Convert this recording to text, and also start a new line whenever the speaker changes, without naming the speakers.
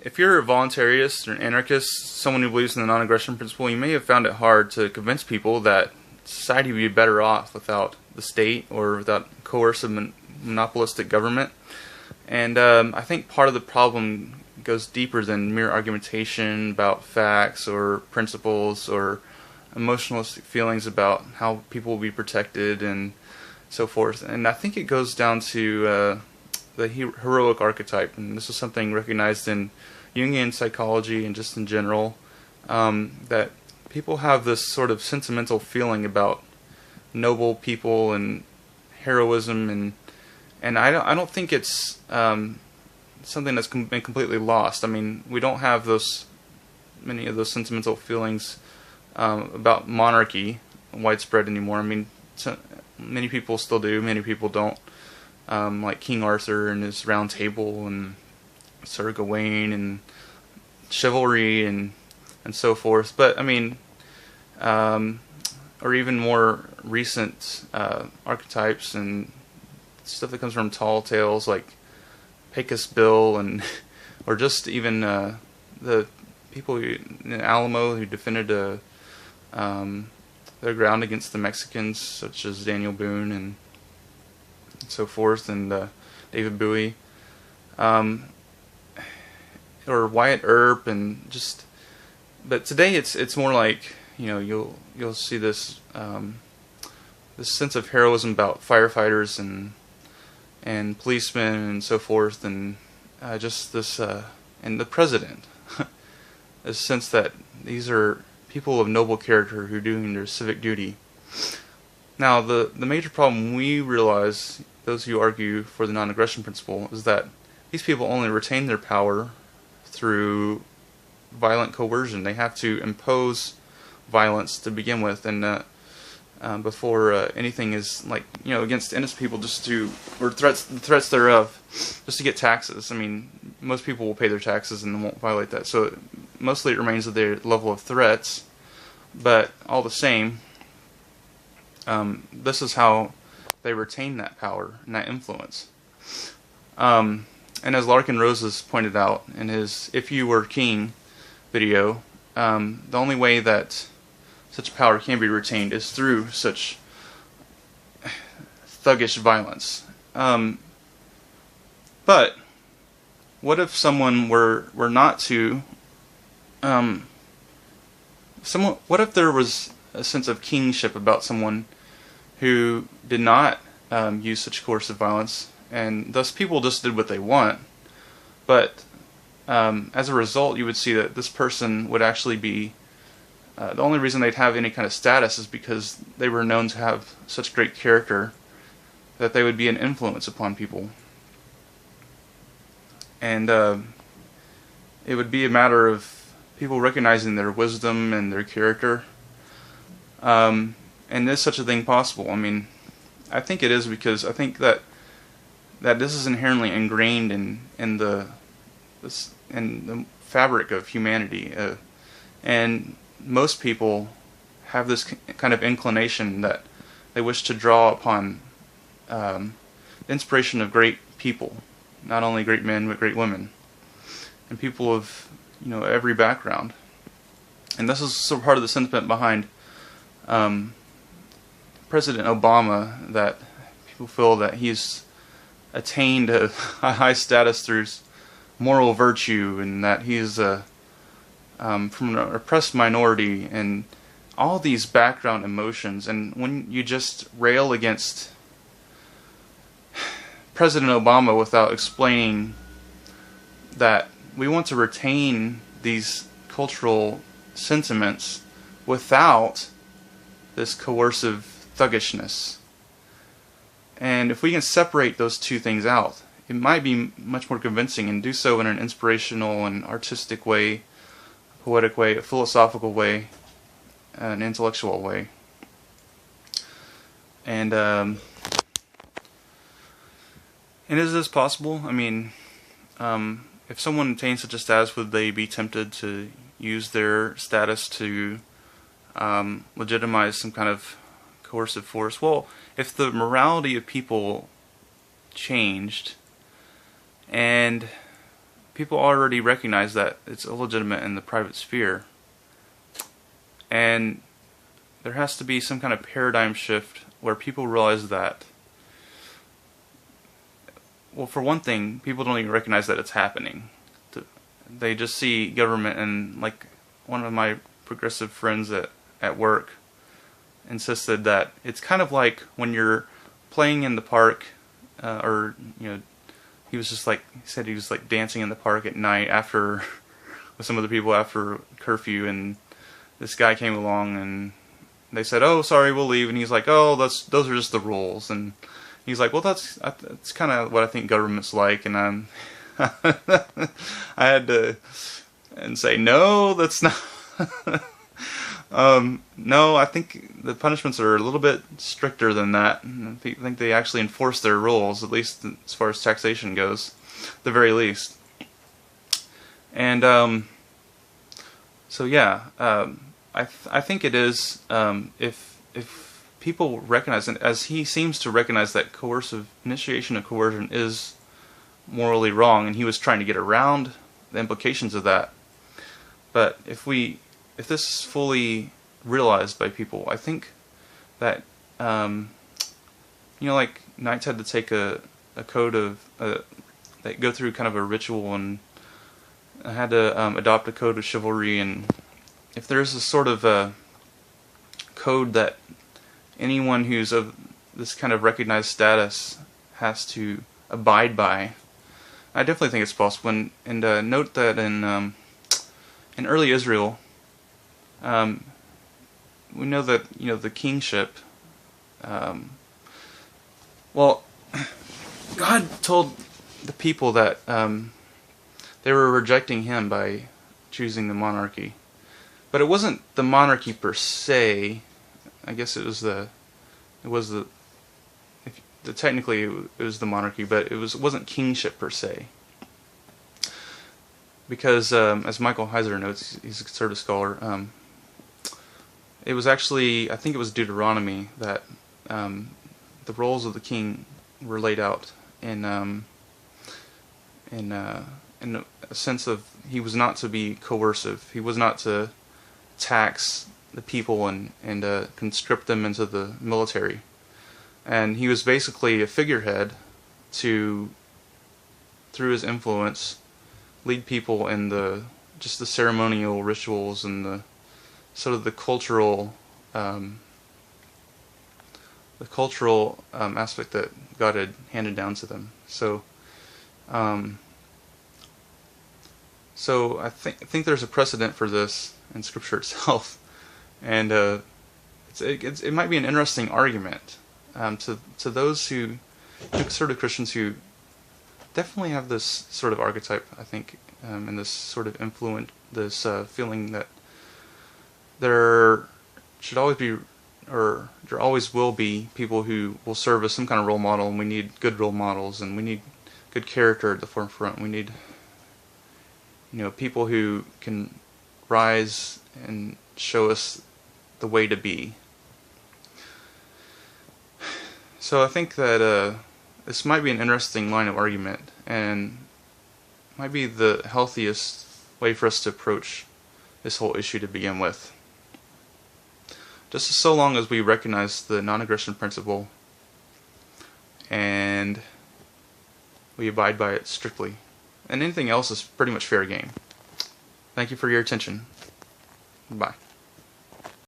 if you're a voluntarist or an anarchist, someone who believes in the non-aggression principle, you may have found it hard to convince people that society would be better off without the state or without coercive monopolistic government. And I think part of the problem goes deeper than mere argumentation about facts or principles or emotionalistic feelings about how people will be protected and so forth. And I think it goes down to the heroic archetype, and this is something recognized in Jungian psychology and just in general, that people have this sort of sentimental feeling about noble people and heroism, and I don't think it's something that's been completely lost. I mean, we don't have many of those sentimental feelings about monarchy widespread anymore. I mean, many people still do, many people don't. Like King Arthur and his Round Table and Sir Gawain and chivalry and so forth. But I mean, or even more recent archetypes and stuff that comes from tall tales like Pecos Bill and or just even the people in Alamo who defended their ground against the Mexicans, such as Daniel Boone and so forth, and David Bowie, or Wyatt Earp, and just. But today it's more like, you know, you'll see this this sense of heroism about firefighters and policemen and so forth, and just this and the president, a sense that these are people of noble character who are doing their civic duty. Now, the major problem we realize, those who argue for the non-aggression principle, is that these people only retain their power through violent coercion. They have to impose violence to begin with, and before anything is, like, you know, against innocent people, or threats thereof, just to get taxes. I mean, most people will pay their taxes and won't violate that. So mostly it remains at their level of threats, but all the same, this is how they retain that power and that influence. And as Larkin Roses pointed out in his "If You Were King" video, the only way that such power can be retained is through such thuggish violence. But what if someone were not to? What if there was a sense of kingship about someone who did not use such coercive violence, and thus people just did what they want, but as a result you would see that this person would actually be, the only reason they'd have any kind of status is because they were known to have such great character that they would be an influence upon people. And it would be a matter of people recognizing their wisdom and their character. And is such a thing possible? I mean, I think it is, because I think that this is inherently ingrained in the fabric of humanity, and most people have this kind of inclination that they wish to draw upon the inspiration of great people, not only great men but great women, and people of, you know, every background. And this is sort of part of the sentiment behind President Obama, that people feel that he's attained a high status through moral virtue, and that he's from an oppressed minority, and all these background emotions. And when you just rail against President Obama without explaining that we want to retain these cultural sentiments without this coercive thuggishness, and if we can separate those two things out, it might be much more convincing, and do so in an inspirational and artistic way, poetic way, a philosophical way, an intellectual way. And is this possible? I mean, if someone attains such a status, would they be tempted to use their status to legitimize some kind of coercive force? Well, if the morality of people changed, and people already recognize that it's illegitimate in the private sphere. And there has to be some kind of paradigm shift where people realize that, well, for one thing, people don't even recognize that it's happening. They just see government, and like one of my progressive friends at work insisted that it's kind of like when you're playing in the park, or, you know, he said he was like dancing in the park at night after, with some other people after curfew, and this guy came along and they said, "Oh, sorry, we'll leave," and he's like, "Oh, those are just the rules," and he's like, "Well, that's kind of what I think government's like," and I had to say, "No, that's not." No, I think the punishments are a little bit stricter than that. I think they actually enforce their rules, at least as far as taxation goes, at the very least. And so yeah, I think it is, if people recognize, and as he seems to recognize, that initiation of coercion is morally wrong, and he was trying to get around the implications of that. But if this is fully realized by people, I think that, like knights had to take a code of, they go through kind of a ritual, and had to adopt a code of chivalry, and if there's a sort of a code that anyone who's of this kind of recognized status has to abide by, I definitely think it's possible. And note that in early Israel, we know that, the kingship, well, God told the people that they were rejecting Him by choosing the monarchy. But it wasn't the monarchy per se. I guess it was technically it was the monarchy, but it wasn't kingship per se. Because, as Michael Heiser notes, he's a conservative scholar, it was actually, I think it was Deuteronomy, that the roles of the king were laid out in a sense of, he was not to be coercive. He was not to tax the people and conscript them into the military. And he was basically a figurehead to, through his influence, lead people in the ceremonial rituals and the sort of the cultural aspect that God had handed down to them. So I think there's a precedent for this in Scripture itself, and it might be an interesting argument to those who, conservative Christians, who definitely have this sort of archetype, I think, and this sort of influence, this feeling that there should always be, or there always will be, people who will serve as some kind of role model, and we need good role models, and we need good character at the forefront. We need, people who can rise and show us the way to be. So I think that this might be an interesting line of argument, and might be the healthiest way for us to approach this whole issue to begin with. Just so long as we recognize the non-aggression principle and we abide by it strictly. And anything else is pretty much fair game. Thank you for your attention. Bye.